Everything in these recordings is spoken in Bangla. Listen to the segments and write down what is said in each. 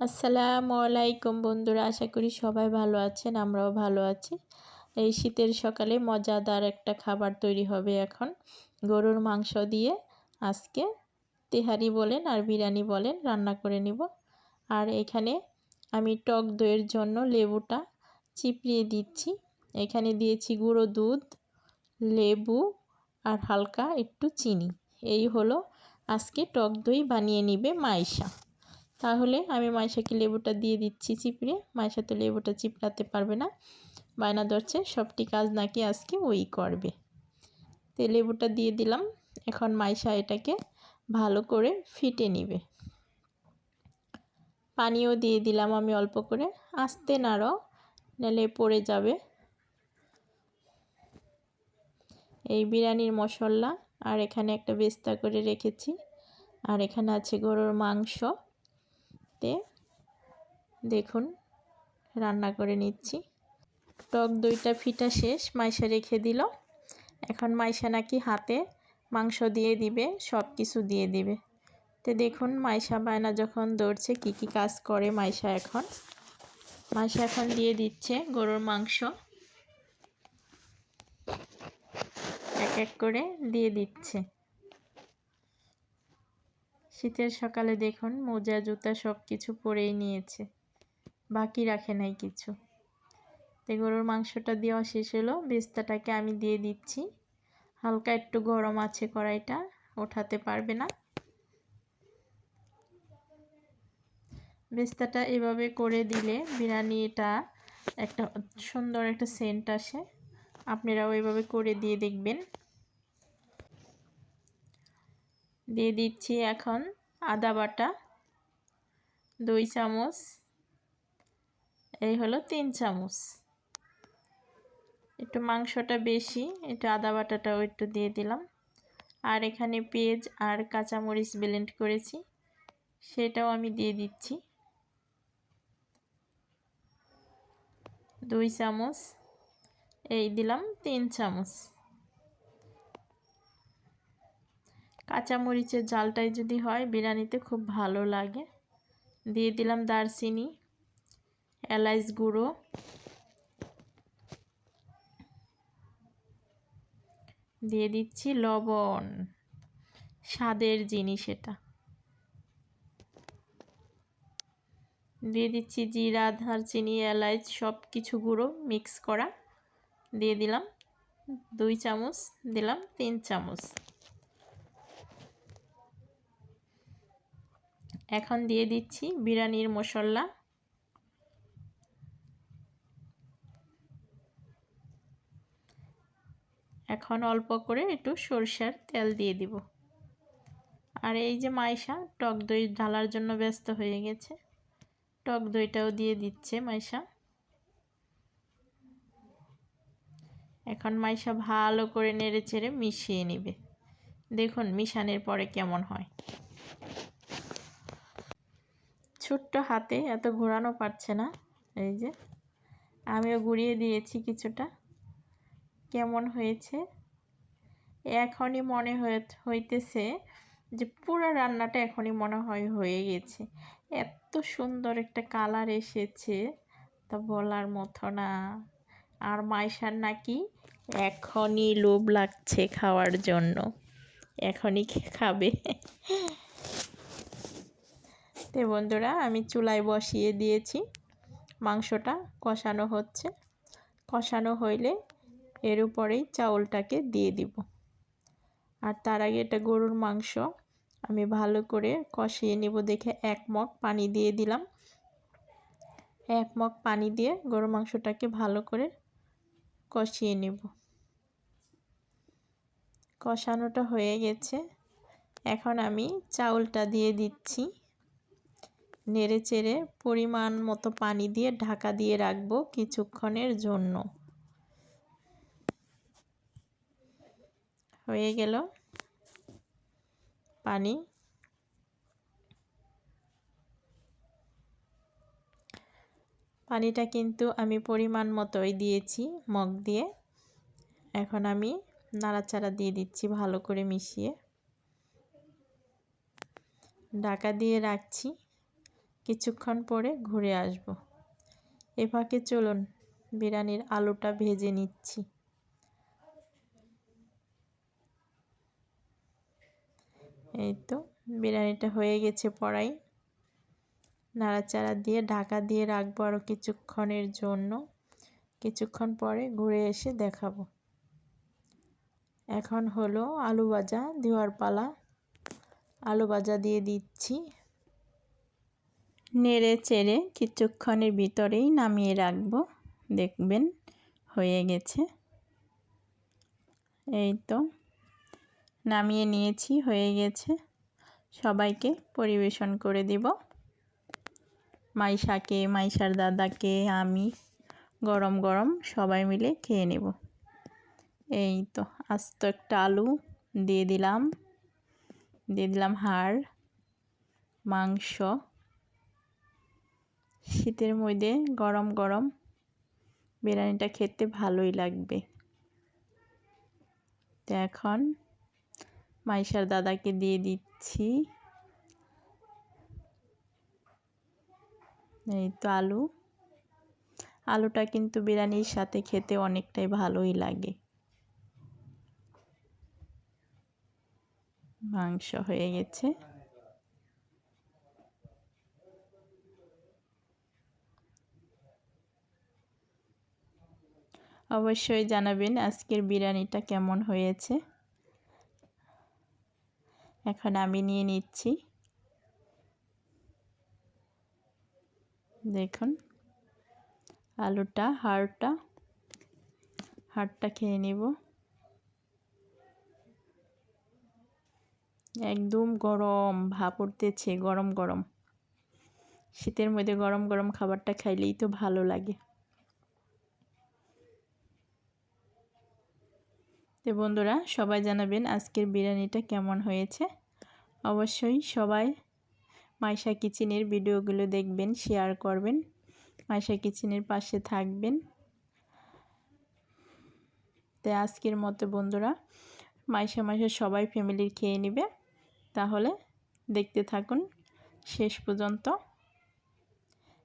আসসালামু আলাইকুম বন্ধুরা, আশা করি সবাই ভালো আছেন। আমরাও ভালো আছি। এই শীতের সকালে মজাদার একটা খাবার তৈরি হবে এখন। গরুর মাংস দিয়ে আজকে তেহারি বলেন আর বিরিয়ানি বলেন রান্না করে নিব। আর এখানে আমি টক দইয়ের জন্য লেবুটা চিপড়িয়ে দিচ্ছি। এখানে দিয়েছি গুঁড়ো দুধ, লেবু আর হালকা একটু চিনি। এই হলো আজকে টক দই বানিয়ে নিবে মাইশা। তাহলে আমি মাইশাকে লেবুটা দিয়ে দিচ্ছি চিপড়ে। মাইশা তো লেবুটা চিপড়াতে পারবে না, বায়না ধরছে সবটি কাজ নাকি আজকে ওই করবে। তো লেবুটা দিয়ে দিলাম। এখন মাইশা এটাকে ভালো করে ফিটে নিবে। পানিও দিয়ে দিলাম আমি অল্প করে, আস্তে নাড়ো নাহলে পড়ে যাবে। এই বিরিয়ানির মশলা আর এখানে একটা বেস্তা করে রেখেছি, আর এখানে আছে গরুর মাংস। দেখুন রান্না করে নিচ্ছি। টক দইটা ফিটা শেষ, মাইশা রেখে দিল। এখন মাইশা নাকি হাতে মাংস দিয়ে দিবে, সব কিছু দিয়ে দিবে। তো দেখুন মাইশা বায়না যখন দৌড়ছে কি কি কাজ করে মাইশা এখন দিয়ে দিচ্ছে গরুর মাংস, এক এক করে দিয়ে দিচ্ছে। শীতের সকালে দেখুন মোজা জুতা সব কিছু পরেই নিয়েছে, বাকি রাখে নাই কিছু। তো গরুর মাংসটা দেওয়া শেষ হলো, বেস্তাটাকে আমি দিয়ে দিচ্ছি। হালকা একটু গরম আছে কড়াইটা, ওঠাতে পারবে না। বেস্তাটা এভাবে করে দিলে বিরিয়ানিটা একটা সুন্দর একটা সেন্ট আসে। আপনারাও এভাবে করে দিয়ে দেখবেন। দিয়ে দিচ্ছি এখন আদা বাটা 2 চামচ, এই হলো 3 চামচ। একটু মাংসটা বেশি, একটু আদা বাটাটাও একটু দিয়ে দিলাম। আর এখানে পেঁয়াজ আর কাঁচামরিচ ব্লেন্ড করেছি, সেটাও আমি দিয়ে দিচ্ছি 2 চামচ। এই দিলাম 3 চামচ। কাঁচামরিচের জালটাই যদি হয় বিরিয়ানিতে খুব ভালো লাগে। দিয়ে দিলাম দারচিনি, এলাচ গুঁড়ো, দিয়ে দিচ্ছি লবণ, স্বাদের জিনিস এটা। দিয়ে দিচ্ছি জিরা, দারচিনি, এলাচ সব কিছু গুঁড়ো মিক্স করা, দিয়ে দিলাম 2 চামচ, দিলাম 3 চামচ। এখন দিয়ে দিচ্ছি বিরিয়ানির মশলা। এখন অল্প করে একটু সরষের তেল দিয়ে দিব। আর এই যে মাইশা টক দই ঢালার জন্য ব্যস্ত হয়ে গেছে, টক দইটাও দিয়ে দিচ্ছে মাইশা। এখন মাইশা ভালো করে নেড়ে চেড়ে মিশিয়ে নেবে। দেখুন মিশানোর পরে কেমন হয়। ছোট্ট হাতে এত ঘোরানো পারছে না, এই যে আমিও ঘুরিয়ে দিয়েছি কিছুটা। কেমন হয়েছে এখনই মনে হইতেছে যে পুরো রান্নাটা এখনই মনে হয় হয়ে গেছে। এত সুন্দর একটা কালার এসেছে তা বলার মতো না। আর মাইশার নাকি এখনই লোভ লাগছে খাওয়ার জন্য, এখনই খাবে। তো বন্ধুরা আমি চুলায় বসিয়ে দিয়েছি, মাংসটা কষানো হচ্ছে। কষানো হইলে এর উপরেই চাউলটাকে দিয়ে দিব। আর তার আগে এটা গরুর মাংস, আমি ভালো করে কষিয়ে নিব দেখে 1 মগ পানি দিয়ে দিলাম। 1 মগ পানি দিয়ে গরুর মাংসটাকে ভালো করে কষিয়ে নেব। কষানোটা হয়ে গেছে, এখন আমি চাউলটা দিয়ে দিচ্ছি। নেড়ে চেড়ে পরিমাণ মতো পানি দিয়ে ঢাকা দিয়ে রাখবো কিছুক্ষণের জন্য। হয়ে গেল পানি। পানিটা কিন্তু আমি পরিমাণ মতোই দিয়েছি মগ দিয়ে। এখন আমি নাড়াচাড়া দিয়ে দিচ্ছি ভালো করে মিশিয়ে, ঢাকা দিয়ে রাখছি কিছুক্ষণ পরে ঘুরে আসব। এ ফাঁকে চলুন বিরিয়ানির আলুটা ভেজে নিচ্ছি। এই তো বিরিয়ানিটা হয়ে গেছে পড়াই। নাড়াচাড়া দিয়ে ঢাকা দিয়ে রাখবো আরও কিছুক্ষণের জন্য। কিছুক্ষণ পরে ঘুরে এসে দেখাবো। এখন হলো আলু ভাজা দেওয়ার পালা। আলু ভাজা দিয়ে দিচ্ছি। নেড়ে চেড়ে কিছুক্ষণের ভিতরেই নামিয়ে রাখবো। দেখবেন হয়ে গেছে। এই তো নামিয়ে নিয়েছি, হয়ে গেছে। সবাইকে পরিবেশন করে দিব। মাইশাকে, মাইশার দাদাকে, আমি গরম গরম সবাই মিলে খেয়ে নেব। এই তো আস্ত একটা আলু দিয়ে দিলাম, হাড় মাংস। শীতের মধ্যে গরম গরম বিরিয়ানিটা খেতে ভালোই লাগবে। তো এখন মাইশার দাদাকে দিয়ে দিচ্ছি। এই তো আলুটা কিন্তু বিরিয়ানির সাথে খেতে অনেকটাই ভালোই লাগে। মাংস হয়ে গেছে। অবশ্যই জানাবেন আজকের বিরিয়ানিটা কেমন হয়েছে। এখন আমি নিয়ে নিচ্ছি। দেখুন আলুটা, হাড়টা খেয়ে নিব। একদম গরম ভাপ উঠতেছে, গরম গরম। শীতের মধ্যে গরম গরম খাবারটা খাইলেই তো ভালো লাগে। তো বন্ধুরা সবাই জানাবেন আজকের বিরিয়ানিটা কেমন হয়েছে। অবশ্যই সবাই মাইশা কিচেনের ভিডিওগুলো দেখবেন, শেয়ার করবেন, মাইশা কিচেনের পাশে থাকবেন। তো আজকের মতো বন্ধুরা মাইশা সবাই ফ্যামিলির খেয়ে নেবে। তাহলে দেখতে থাকুন শেষ পর্যন্ত।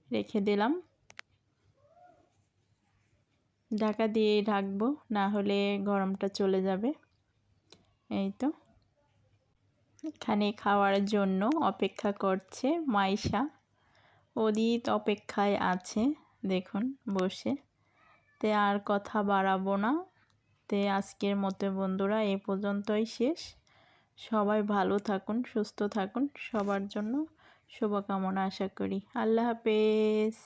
রেখে দিলাম, ঢাকা দিয়ে ঢাকবো, না হলে গরমটা চলে যাবে। এই তো এখানে খাওয়ার জন্য অপেক্ষা করছে মাইশা। অদিত অপেক্ষায় আছে দেখুন বসে। তে আর কথা বাড়াবো না। তে আজকের মতো বন্ধুরা এ পর্যন্তই শেষ। সবাই ভালো থাকুন, সুস্থ থাকুন, সবার জন্য শুভকামনা আশা করি। আল্লাহ হাফেজ।